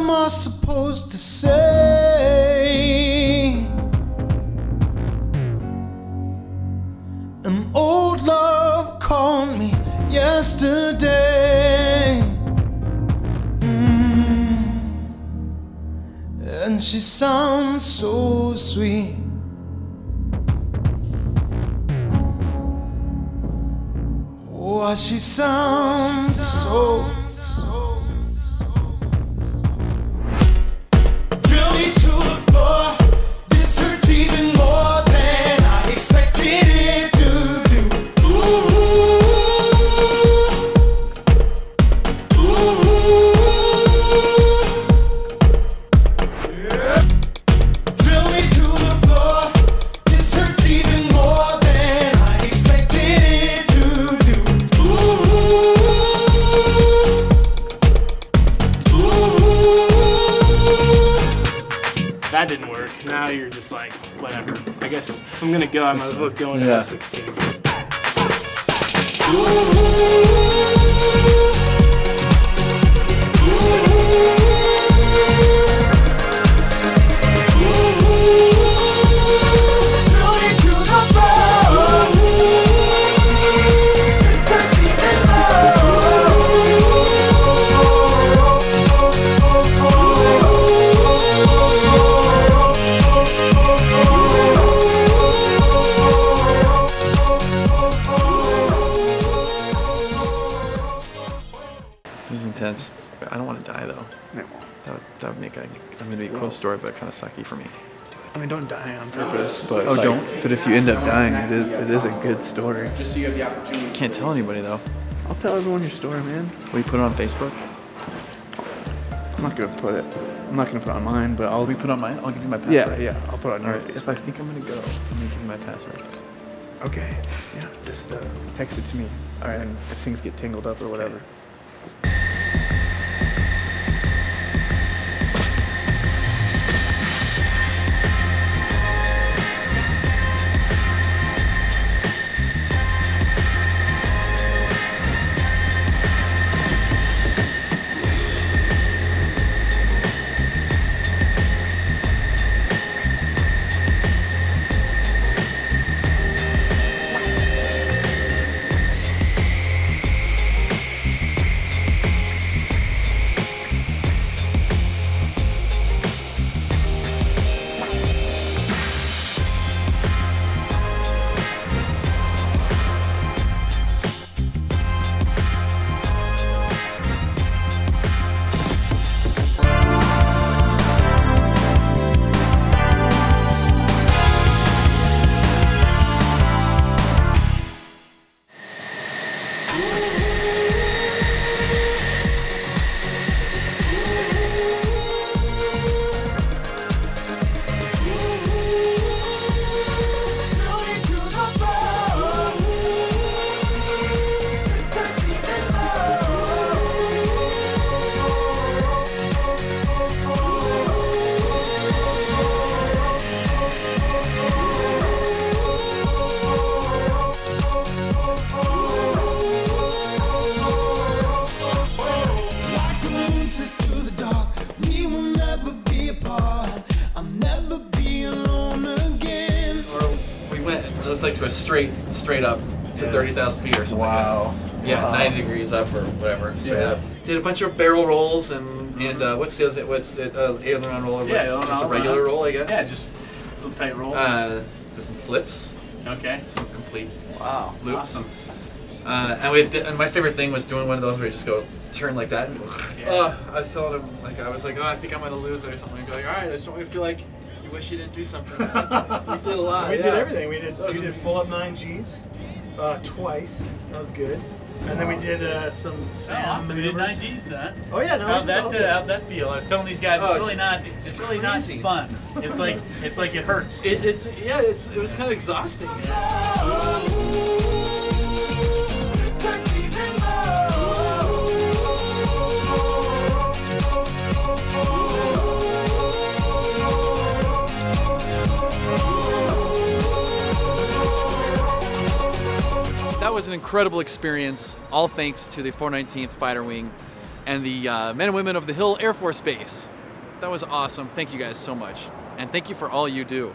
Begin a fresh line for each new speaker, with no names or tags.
am I supposed to say? An old love called me yesterday, and she sounds so sweet. Oh, she sounds so. Drill me to the floor. This hurts even more than I expected it to do. Ooh, yeah. Drill me to the floor. This hurts even more than I expected it to do.
That didn't work. Now you're just like, whatever. I guess if I'm gonna go, I might as well go into F-16.
This is intense. I don't want to die though.
No.
That would make gonna be a cool story, but kind of sucky for me.
I mean, don't die on purpose, but
Oh,
like,
don't.
But if you end up dying, it is a good story.
Just so you have the opportunity.
Can't tell anybody though.
I'll tell everyone your story, man.
Will you put it on Facebook?
I'm not gonna put it. I'm not gonna put it on mine, but I'll
Will you put it on mine? I'll give you my password.
Yeah. I'll put it on your
Alright, if I think I'm gonna go, I'm gonna give you my password.
Okay. Yeah. Just text it to me. All right. And if things get tangled up or whatever.
Just like to a straight up to 30,000 feet or something.
Wow.
Like that. Yeah,
Wow.
90 degrees up or whatever, straight up. Did a bunch of barrel rolls and what's the other thing? What's it? Aileron roll?
Yeah,
just a regular roll, I guess.
Yeah, just a little tight roll.
Did some flips.
Okay.
Some complete
Awesome.
loops. And my favorite thing was doing one of those where you just go turn like that. And I was telling him, like, I was like, oh, I think I'm gonna lose it or something. And going, all right, I just want you to feel like you wish you didn't do something. We did a lot.
We did everything. We did full up 9Gs twice. That was good. And then we did some SAM
We did
maneuvers.
9Gs, huh?
Oh yeah, no.
How'd that feel? I was telling these guys it's really not fun. It's like it hurts.
It was kind of exhausting. That was an incredible experience, all thanks to the 419th Fighter Wing and the men and women of the Hill Air Force Base. That was awesome. Thank you guys so much. And thank you for all you do.